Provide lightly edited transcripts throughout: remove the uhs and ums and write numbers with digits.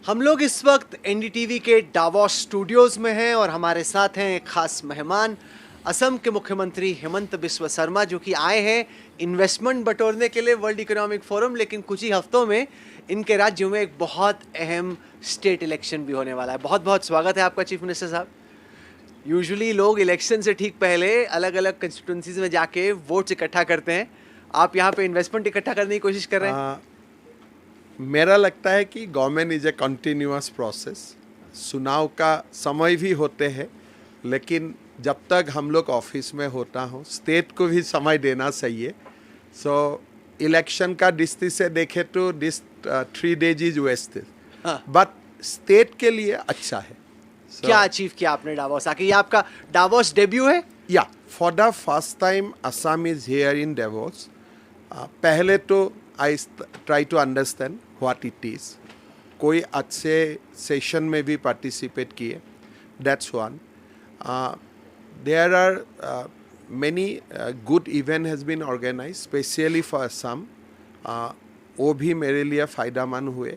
हम लोग इस वक्त एनडीटीवी के डावोस स्टूडियोज में हैं और हमारे साथ हैं एक खास मेहमान असम के मुख्यमंत्री हेमंत बिस्वा शर्मा, जो कि आए हैं इन्वेस्टमेंट बटोरने के लिए वर्ल्ड इकोनॉमिक फोरम। लेकिन कुछ ही हफ्तों में इनके राज्य में एक बहुत अहम स्टेट इलेक्शन भी होने वाला है। बहुत बहुत स्वागत है आपका चीफ मिनिस्टर साहब। यूजुअली लोग इलेक्शन से ठीक पहले अलग अलग कंस्टिट्यूंसीज में जाके वोट्स इकट्ठा करते हैं, आप यहाँ पे इन्वेस्टमेंट इकट्ठा करने की कोशिश कर रहे हैं। मेरा लगता है कि government is a continuous process. चुनाव का समय भी होते हैं, लेकिन जब तक हम लोग ऑफिस में होता हो स्टेट को भी समय देना चाहिए। सो इलेक्शन का दृष्टि से देखे तो this 3 days is wasted, but state के लिए अच्छा है। क्या अचीव किया आपने डावोस आके? ये आपका डावोस डेब्यू है? या for the first time Assam is here in Davos. पहले तो I try to understand what it is. कोई अच्छे सेशन में भी पार्टिसिपेट किए, that's one. There are many good event has been organized specially for Assam। वो भी मेरे लिए फ़ायदामंद हुए।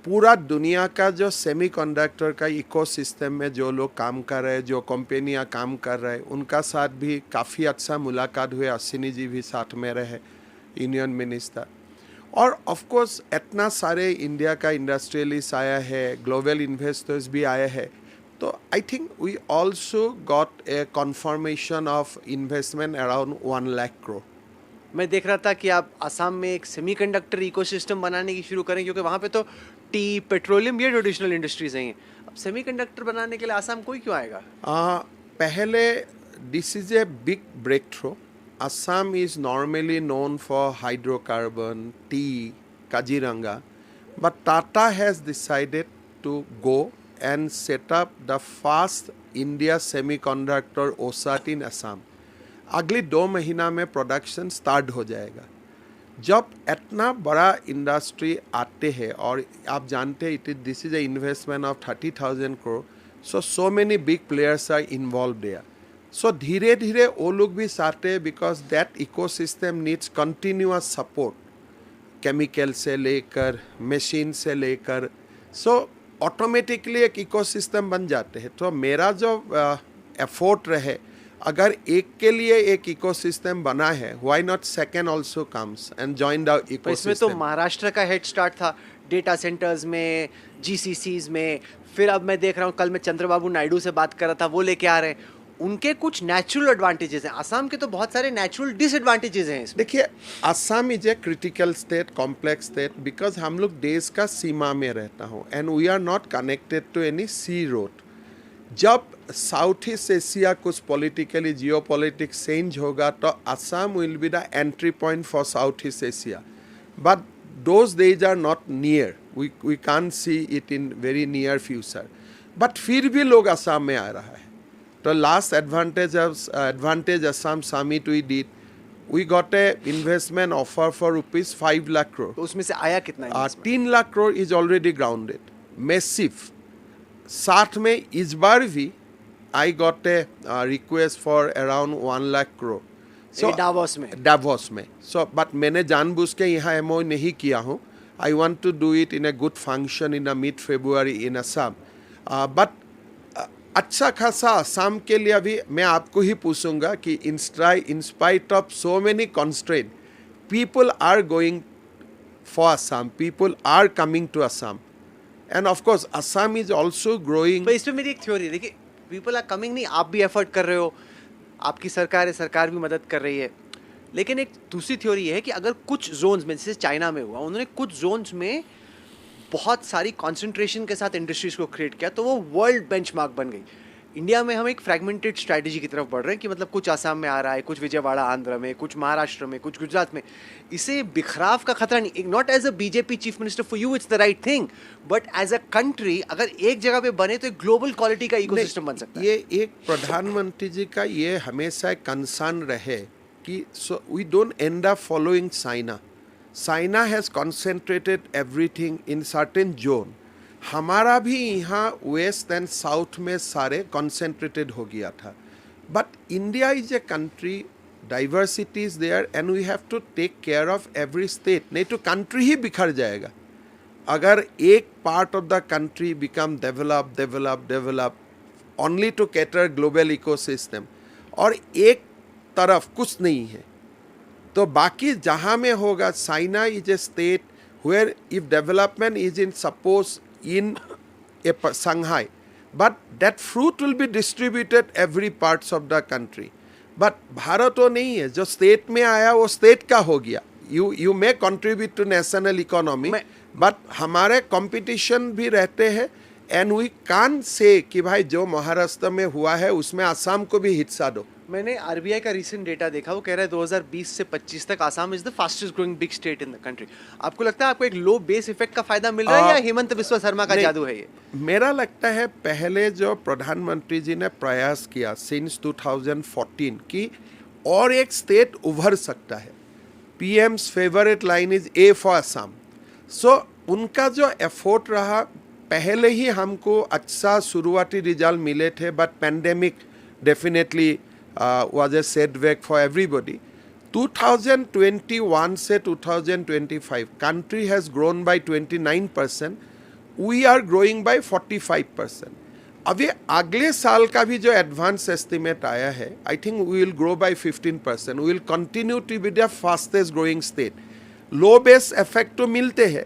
पूरा दुनिया का जो सेमीकंडक्टर का इकोसिस्टम में जो लोग काम कर रहे हैं, जो कंपनियां काम कर रहे हैं, उनका साथ भी काफ़ी अच्छा मुलाकात हुए। अश्विनी जी भी साथ में रहे, यूनियन मिनिस्टर। और ऑफ कोर्स इतना सारे इंडिया का इंडस्ट्रियलिस्ट आया है, ग्लोबल इन्वेस्टर्स भी आए हैं। तो I think we also got a confirmation of investment around 1 lakh crore. मैं देख रहा था कि आप असम में एक सेमीकंडक्टर इकोसिस्टम बनाने की शुरू करें, क्योंकि वहाँ पे तो टी, पेट्रोलियम, ये ट्रेडिशनल इंडस्ट्रीज हैं। अब सेमीकंडक्टर बनाने के लिए असम कोई क्यों आएगा? पहले this is a big breakthrough. Assam is normally known for hydrocarbon, tea, Kaziranga, but Tata has decided to go and set up the first India semiconductor OSAT in Assam. अगले 2 महीना में प्रोडक्शन स्टार्ट हो जाएगा। जब इतना बड़ा industry आते हैं और आप जानते हैं it this is a investment of 30,000 crore, so many big players are involve there. So धीरे धीरे वो लोग भी चाहते हैं, because that ecosystem needs continuous support, chemical से लेकर मशीन से लेकर। सो ऑटोमेटिकली एक इकोसिस्टम बन जाते हैं। तो मेरा जो एफर्ट रहे, अगर एक के लिए एक इकोसिस्टम बना है, why not second also comes and join the ecosystem. इसमें तो महाराष्ट्र का हेड स्टार्ट था, डेटा सेंटर्स में, जीसीसीज में। फिर अब मैं देख रहा हूँ, कल मैं चंद्रबाबू नायडू से बात कर रहा था, वो लेके आ रहे हैं। उनके कुछ नेचुरल एडवांटेजेस हैं, असम के तो बहुत सारे नेचुरल डिसएडवांटेजेस हैं इसमें। देखिए, Assam is a critical state, complex state, because हम लोग देश का सीमा में रहता हूँ and we are not connected to any sea road. जब साउथ ईस्ट एशिया कुछ पॉलिटिकली जियो पॉलिटिक्स चेंज होगा तो Assam will be the entry point for South East Asia, but those days are not near. We can see it in very near future, but फिर भी लोग असम में आ रहा है। The last advantage Assam summit we did, we got a investment offer for rupees 5 lakh crore. तो उसमें से आया कितना? 3 lakh crore is already grounded, massive। साथ में इस बार भी I got a request for around 1 lakh crore. So Davos में। So but मैंने जानबूझ के यहाँ MOU नहीं किया हूँ। I want to do it in a good function in a mid-February in Assam. But अच्छा खासा असम के लिए अभी मैं आपको ही पूछूंगा कि in spite of so many constraint, people are going for Assam, people are coming to Assam, and of course Assam is also growing. इसमें मेरी एक थ्योरी, देखिए, पीपल आर कमिंग नहीं, आप भी एफर्ट कर रहे हो, आपकी सरकार है, सरकार भी मदद कर रही है। लेकिन एक दूसरी थ्योरी है कि अगर कुछ जोन्स में, जैसे चाइना में हुआ, उन्होंने कुछ जोन्स में बहुत सारी कंसंट्रेशन के साथ इंडस्ट्रीज को क्रिएट किया, तो वो वर्ल्ड बेंचमार्क बन गई। इंडिया में हम एक फ्रैगमेंटेड स्ट्रैटेजी की तरफ बढ़ रहे हैं कि मतलब कुछ असम में आ रहा है, कुछ विजयवाड़ा आंध्र में, कुछ महाराष्ट्र में, कुछ गुजरात में। इसे बिखराव का खतरा नहीं। Not as a BJP chief minister for you it's the right thing, but as a country अगर एक जगह पे बने तो एक ग्लोबल क्वालिटी का इकोसिस्टम बन सकता है। ये एक प्रधानमंत्री जी का ये हमेशा कंसर्न रहे कि we don't end up following China. China has concentrated everything in certain zone. हमारा भी यहाँ वेस्ट एंड साउथ में सारे concentrated हो गया था। But India is a country, diversity is there and we have to take care of every state. नहीं तो country ही बिखर जाएगा। अगर एक part of the country become develop only to cater global ecosystem और एक तरफ कुछ नहीं है, तो बाकी जहाँ में होगा, China is a state where if development is in suppose in a Shanghai, but that fruit will be distributed every parts of the country. But Bharat वो नहीं है, जो स्टेट में आया वो स्टेट का हो गया. You may contribute to national economy, but हमारे competition भी रहते हैं and we can't say कि भाई जो महाराष्ट्र में हुआ है उसमें आसाम को भी हिस्सा दो. मैंने आरबीआई का रीसेंट डेटा देखा, वो कह रहा है 2020 से 25 तक Assam is the fastest growing big state in the country. आपको लगता है आपको एक लो बेस इफेक्ट का फायदा मिल रहा है या हेमंत बिस्वा शर्मा का जादू है ये? मेरा लगता है पहले जो प्रधानमंत्री जी ने प्रयास किया सिंस 2014 कि और एक स्टेट उभर सकता है. PM's favourite line is a for Assam. So उनका जो एफर्ट रहा, पहले ही हमको अच्छा शुरुआती रिजल्ट मिले थे, but pandemic definitely was a setback for everybody. 2021 से 2025 country has grown by 29%. We are growing by 45%. अभी अगले साल का भी जो एडवांस एस्टिमेट आया है, I think we will grow by 15%. We will continue to be the fastest growing state. Low base effect तो मिलते हैं,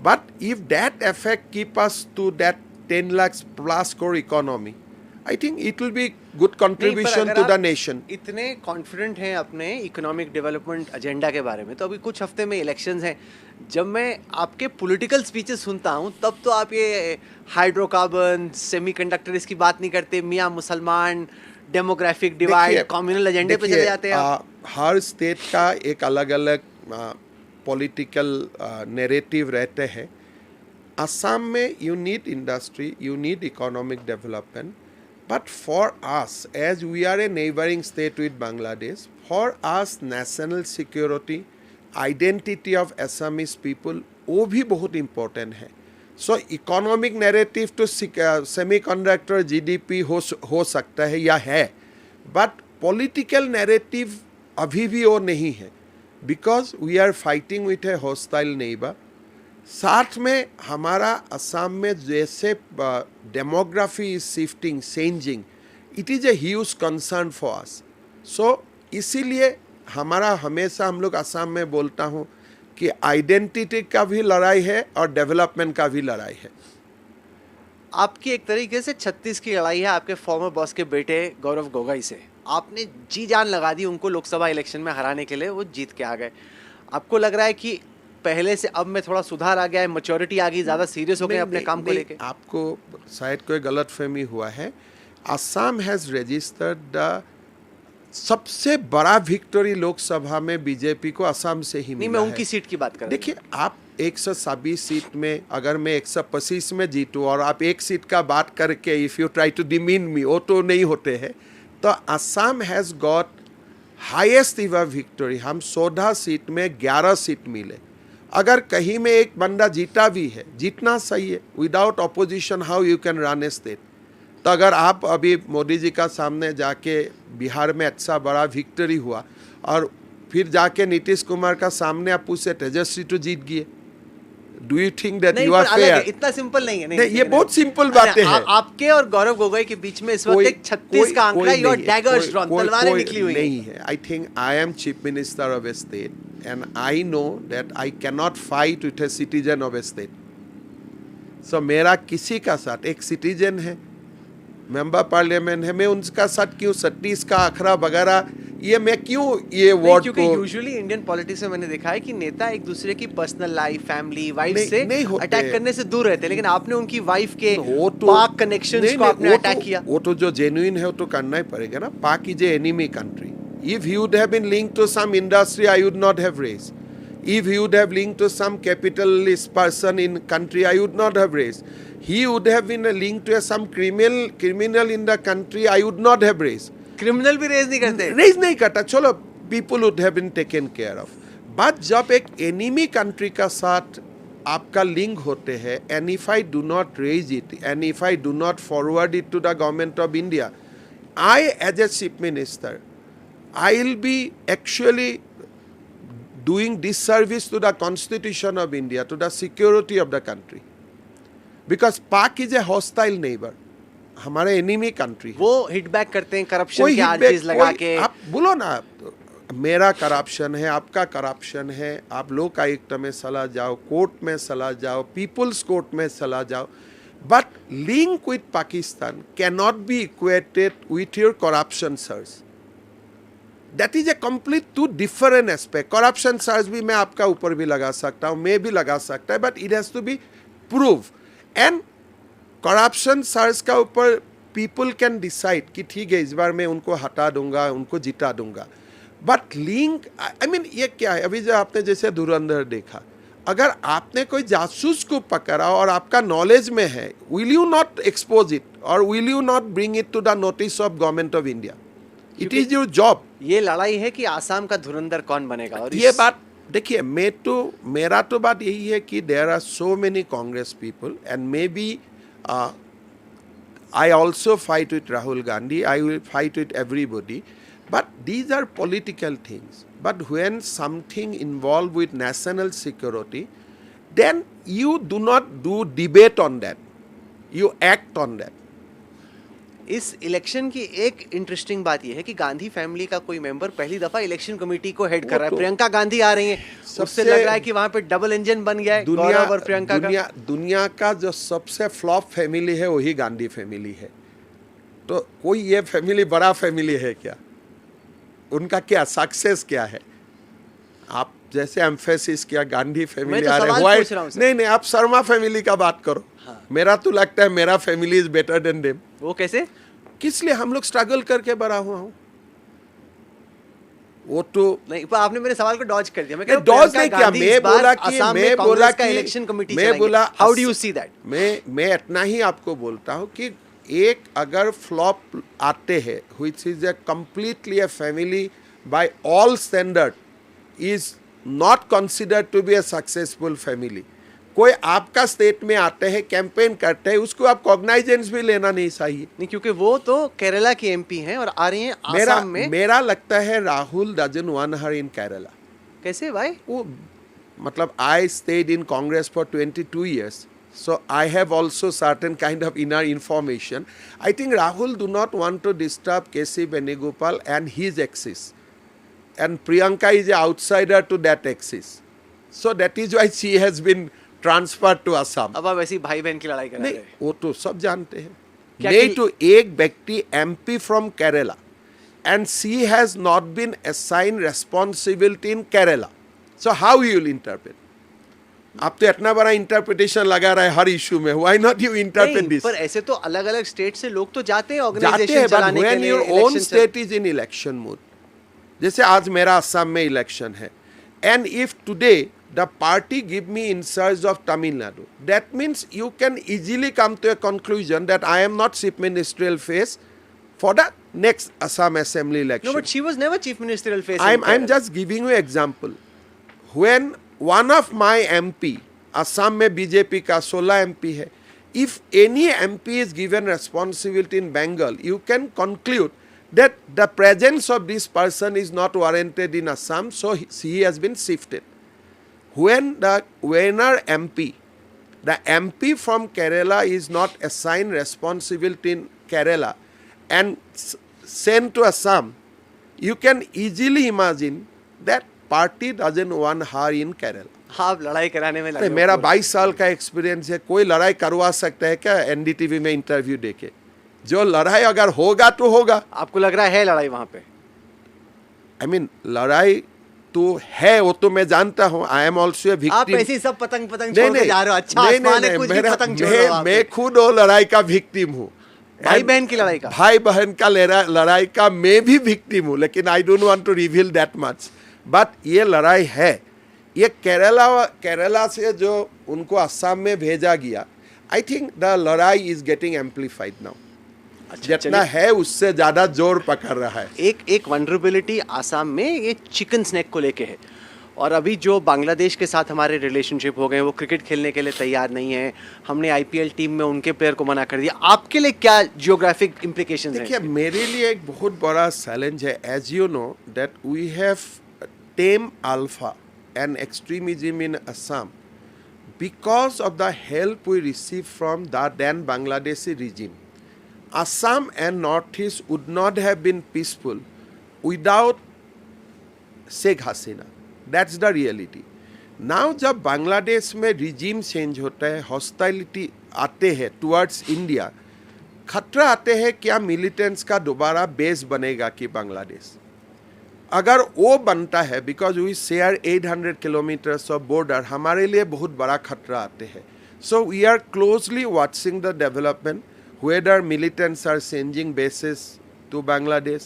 but if that effect keep us to that 10 lakh plus crore economy, I think it will be good contribution to the nation. इतने confident हैं अपने economic development agenda के बारे में, तो अभी कुछ हफ्ते में इलेक्शंस हैं. जब मैं आपके पॉलिटिकल स्पीचेस सुनता हूँ तब तो आप ये हाइड्रोकार्बन, सेमीकंडक्टर इसकी बात नहीं करते, मियाँ मुसलमान, डेमोग्राफिक डिवाइड, कम्युनल एजेंडे पे चले जाते हैं आप. हर स्टेट का एक अलग अलग पॉलिटिकल नैरेटिव रहते हैं. असम में you need industry, you need economic development. But for us, as we are a neighboring state with Bangladesh, for us national security, identity of Assamese people, वो भी बहुत important है. So economic narrative to semiconductor GDP हो सकता है या है, but political narrative अभी भी वो नहीं है, because we are fighting with a hostile neighbor. साथ में हमारा असम में जैसे demography is shifting, changing, it is a huge concern for us. So इसीलिए हमारा हमेशा, हम लोग असम में बोलता हूँ कि आइडेंटिटी का भी लड़ाई है और डेवलपमेंट का भी लड़ाई है. आपकी एक तरीके से 36 की लड़ाई है आपके फॉर्मर बॉस के बेटे गौरव गोगोई से. आपने जी जान लगा दी उनको लोकसभा इलेक्शन में हराने के लिए, वो जीत के आ गए. आपको लग रहा है कि पहले से अब में थोड़ा सुधार आ गया है, मैच्योरिटी आ गई, ज़्यादा सीरियस हो गए अपने काम को लेके? आपको शायद कोई गलतफहमी हुआ है. असम हैज़ रजिस्टर्ड द सबसे बड़ा विक्टोरी लोकसभा में बीजेपी को असम से ही मिला. नहीं, मैं उनकी सीट की बात कर रहा हूं. देखिए, आप 126 सीट में अगर मैं 125 में जीतूँ और आप एक सीट का बात करके if you try to demean me, वो तो नहीं होते हैं. तो Assam has got highest ever victory. हम 14 सीट में 11 सीट मिले. अगर कहीं में एक बंदा जीता भी है, जीतना सही है. Without opposition how you can run A state. तो अगर आप अभी मोदी जी का सामने जाके बिहार में अच्छा बड़ा विक्ट्री हुआ और फिर जाके नीतीश कुमार का सामने आप पूछे तेजस्वी तो जीत गए, do you think that you are fair? इतना सिंपल नहीं है. नहीं, ये बहुत सिंपल बातें हैं. आपके और गौरव गोगोई के बीच में इस वक्त एक 36 का आंकड़ा, योर डैगर्स ड्रॉन, तलवारें निकली हुई नहीं है. I think I am chief minister of A state and I know that I cannot fight with a citizen of a state. So मेरा किसी का साथ, एक सिटीजन है, मेंबर पार्लियामेंट है, मैं उनका साथ क्यों 36 का आंकड़ा वगैरह, ये मैं क्यों ये वर्ड को. क्योंकि यूजुअली इंडियन पॉलिटिक्स में मैंने देखा है कि नेता एक दूसरे की पर्सनल लाइफ, फैमिली, वाइफ से अटैक करने से दूर रहते हैं, लेकिन आपने उनकी वाइफ के पाक कनेक्शंस को आपने अटैक किया. वो तो जो जेन्युइन है वो तो करना ही पड़ेगा ना. पाक is a enemy country. If you would have been linked to some industry, I would not have raised. If he would have linked to some capitalist person in country, I would not have raised. He would have been linked to some criminal in the country, I would not have raised. Criminal भी raise नहीं करते. Raise नहीं करता. चलो, people would have been taken care of. But जब एक enemy country का साथ आपका लिंक होते हैं, and if I do not raise it, and if I do not forward it to the government of India, I as a chief minister, I will be actually doing disservice to the constitution of India, to the security of the country. Because Pak is a hostile neighbor. हमारा enemy country है. वो hit back करते हैं corruption कोई के hit back, Archies लगा कोई- के. आप बोलो ना, मेरा करप्शन है, आपका करप्शन है, आप लोक आयुक्त में चला जाओ, कोर्ट में चला जाओ, पीपुल्स कोर्ट में चला जाओ, but link with Pakistan can not be equated with your corruption search. That is a complete two different aspect. Corruption search भी मैं आपका ऊपर भी लगा सकता हूँ, मैं भी लगा सकता है, but it has to be prove. And corruption search का ऊपर पीपल कैन डिसाइड कि ठीक है इस बार मैं उनको हटा दूंगा, उनको जिता दूंगा. बट लिंक, आई मीन ये क्या है? अभी जो आपने जैसे धुरंधर देखा, अगर आपने कोई जासूस को पकड़ा और आपका नॉलेज में है, will you not expose it और will you not bring it to the notice of government of India? It is your job. ये लड़ाई है कि आसाम का धुरंधर कौन बनेगा. और ये बात देखिए, मेरा तो बात यही है कि there are so many Congress people and may be I also fight with Rahul Gandhi, I will fight with everybody, but these are political things. But when something involved with national security, then you do not do debate on that, you act on that. इस election की एक interesting बात यह है कि Gandhi family का कोई member पहली दफा इलेक्शन कमेटी को हेड कर रहा है. तो प्रियंका गांधी आ रही हैं, उससे लग रहा है कि वहां पे डबल इंजन बन गया है गौरव और प्रियंका का. दुनिया का जो सबसे फ्लॉप फैमिली है वही गांधी फैमिली है. तो कोई ये फैमिली बड़ा फैमिली है क्या? उनका क्या सक्सेस क्या है? आप जैसे एम्फेसिस किया गांधी फैमिली तो आ रहे सवाल पूछ रहा हूं सर. नहीं, आप शर्मा फैमिली का बात करो. हाँ. मेरा तो लगता है मेरा family is better than them. वो कैसे? किस लिए? हम लोग स्ट्रगल करके बड़ा हुआ हूँ. वो तो नहीं, पर आपने मेरे सवाल को डॉज कर दिया. मैं कह रहा हूं, डॉज प्रियंका नहीं किया. गांधी इस मैं बार बोला कि असम में मैं कांग्रेस बोला का कि इलेक्शन कमेटी मैं चलाएंगे. बोला how do you see that? मैं इतना ही आपको बोलता हूँ कि एक अगर फ्लॉप आते हैं which is a completely a family by all standard is not considered to be a successful family. कोई आपका स्टेट में आते हैं, कैंपेन करते हैं, उसको आप कॉग्नाइजेंस भी लेना नहीं चाहिए. नहीं, क्योंकि वो तो केरला की एमपी हैं और आ रही हैं आसाम में. मेरा लगता है राहुल डजंट वांट हर इन केरला. कैसे भाई? वो मतलब I stayed in Congress for 22 years, so I have also certain kind of inner information. I think Rahul do not want to disturb KC Benugopal and his axis, and Priyanka is an outsider to that axis, so that is why she has been transferred to Assam. अब आप ऐसी भाई बहन की लड़ाई कर रहे नहीं, हैं. वो तो सब जानते हैं. क्या नहीं कि- तो एक व्यक्ति MP from Kerala and she has not been assigned responsibility in Kerala, so how you will interpret? आप तो इतना बड़ा इंटरप्रिटेशन लगा रहा है हर इशू में. व्हाई नॉट यू इंटरप्रेट नहीं, दिस? पर ऐसे तो अलग अलग स्टेट से लोग तो जाते हैं जाते ऑर्गेनाइजेशन हैं, बट चलाने के व्हेन लिए. Your own election state is in election mood, जैसे आज मेरा असम में इलेक्शन है, and if today the party give me in charge of Tamil Nadu, that means you can easily come to a conclusion that I am not chief ministerial face for the next Assam Assembly election. No, but she was never chief ministerial face. I'm just giving you example. When one of my MP, Assam में BJP का 16 MP है, if any MP is given responsibility in Bengal, you can conclude that the presence of this person is not warranted in Assam, so he has been shifted. When the winner MP, the MP from Kerala is not assigned responsibility in Kerala and sent to Assam, you can easily imagine that party doesn't want her in Kerala. आप लड़ाई कराने में लगे अरे हो मेरा पूरे। 22 साल का एक्सपीरियंस है. कोई लड़ाई करवा सकता है क्या एनडीटीवी में इंटरव्यू देके? जो लड़ाई अगर होगा तो होगा. आपको लग रहा है लड़ाई वहां पे? आई मीन लड़ाई तो है, वो तो मैं जानता हूँ. आई एम ऑल्सो ए आप विक्टिम. ऐसे ही सब पतंग पतंग छोड़ के जा रहे हो. अच्छा, आसमान है, कुछ भी पतंग छोड़ रहे हो आप। मैं खुद वो लड़ाई का विक्टिम हूँ. भाई बहन की लड़ाई का? भाई बहन का लड़ाई का मैं भी विक्टिम हूँ, लेकिन I don't want to reveal that much. But ये लड़ाई है. ये केरला से जो उनको असम में भेजा गया, आई थिंक द लड़ाई इज गेटिंग एम्पलीफाइड नाउ. जितना है उससे ज्यादा जोर पकड़ रहा है. एक वनरेबिलिटी आसाम में ये चिकन स्नैक को लेके है. और अभी जो बांग्लादेश के साथ हमारे रिलेशनशिप हो गए, वो क्रिकेट खेलने के लिए तैयार नहीं है. हमने आईपीएल टीम में उनके प्लेयर को मना कर दिया. आपके लिए क्या जियोग्राफिक इम्प्लीकेशंस हैं? देखिए, मेरे लिए एक बहुत बड़ा चैलेंज है. As you know that we have them ULFA and extremism in Assam because of the help we received from the then Bangladeshi regime. Assam and Northeast would not have been peaceful without Sheikh Hasina. That's the reality. Now जब बांग्लादेश में regime change होता है, हॉस्टाइलिटी आते हैं towards India, खतरा आते हैं क्या मिलिटेंट्स का दोबारा बेस बनेगा कि बांग्लादेश, अगर वो बनता है because we share 800 kilometres of border, हमारे लिए बहुत बड़ा खतरा आते हैं. So we are closely watching the development whether militants are changing bases to Bangladesh.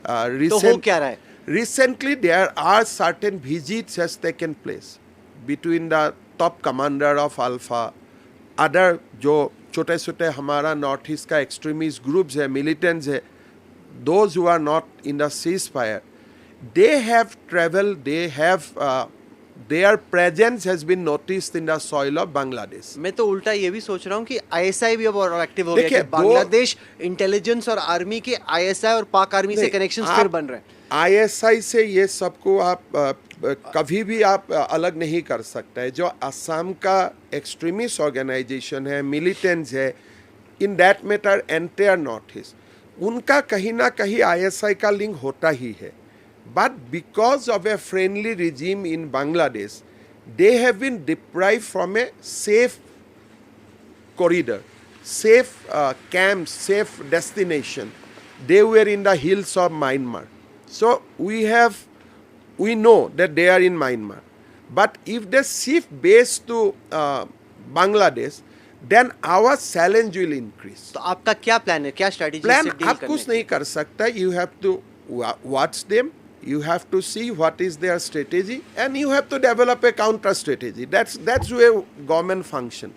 तो हो क्या रहा है? Recently, there are certain visits has taken place between the top commander of Alpha, other जो छोटे छोटे हमारा नॉर्थ ईस्ट का एक्सट्रीमिस्ट ग्रुप्स है, मिलिटेंट्स है, those who are not in the ceasefire, they have traveled, they have their presence has been noticed in the soil of Bangladesh. मैं तो उल्टा ये भी सोच रहा हूँ कि आईएसआई भी अब और एक्टिव हो गया देखिए, कि बांग्लादेश इंटेलिजेंस और आर्मी के आईएसआई और पाक आर्मी से कनेक्शंस फिर बन रहे हैं. आईएसआई से ये सबको आप कभी भी आप अलग नहीं कर सकता है. जो असम का एक्सट्रीमिस्ट ऑर्गेनाइजेशन है, मिलिटेंट्स है, in that matter entire north east, उनका कहीं ना कहीं आईएसआई का लिंक होता ही है. But because of a friendly regime in Bangladesh, they have been deprived from a safe corridor, safe camps, safe destination. They were in the hills of Myanmar. So we know that they are in Myanmar. But if they shift base to Bangladesh, then our challenge will increase. तो आपका क्या plan है, क्या strategy Plan से deal आप कुछ नहीं कर सकता. You have to watch them. You have to see what is their strategy, and you have to develop a counter strategy. That's where government function.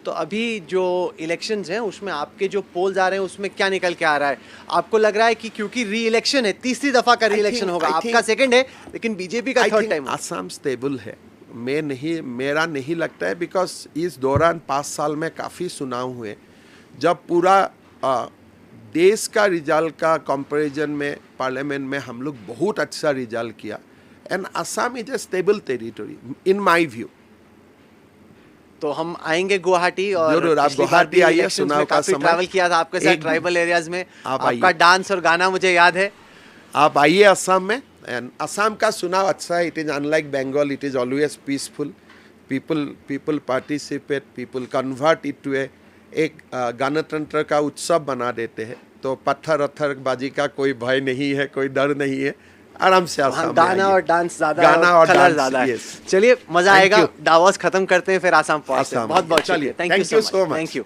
तो अभी जो इलेक्शंस हैं उसमें आपके जो पोल्स आ रहे हैं उसमें क्या निकल के आ रहा है? आपको लग रहा है कि क्योंकि री इलेक्शन है, तीसरी दफा का री इलेक्शन होगा, आपका सेकंड है लेकिन बीजेपी का थर्ड टाइम. असम स्टेबल है. मेरा नहीं लगता है, बिकॉज इस दौरान 5 साल में काफ़ी चुनाव हुए, जब पूरा देश का रिजल्ट का कंपैरिजन में पार्लियामेंट में हम लोग बहुत अच्छा रिजल्ट किया, and Assam is A stable territory in my view. तो हम आएंगे गुवाहाटी, और जरूर आप गुवाहाटी आइए. चुनाव का समय ट्रैवल किया था आपके साथ ट्राइबल एरियाज में, आपका डांस और गाना मुझे याद है. आप आइए असम में. एंड असम का चुनाव अच्छा है. It is unlike Bengal, it is always peaceful. People participate, people convert it to एक गणतंत्र का उत्सव बना देते हैं. तो पत्थर बाजी का कोई भय नहीं है, कोई डर नहीं है. आराम से आसाम गाना और डांस ज्यादा, गाना और कलर डांस ज्यादा है. yes. चलिए मजा आएगा. दावोस खत्म करते हैं फिर आसाम पहुंचते हैं. आसाम बहुत बहुत चलिए. Thank you so much. Thank you.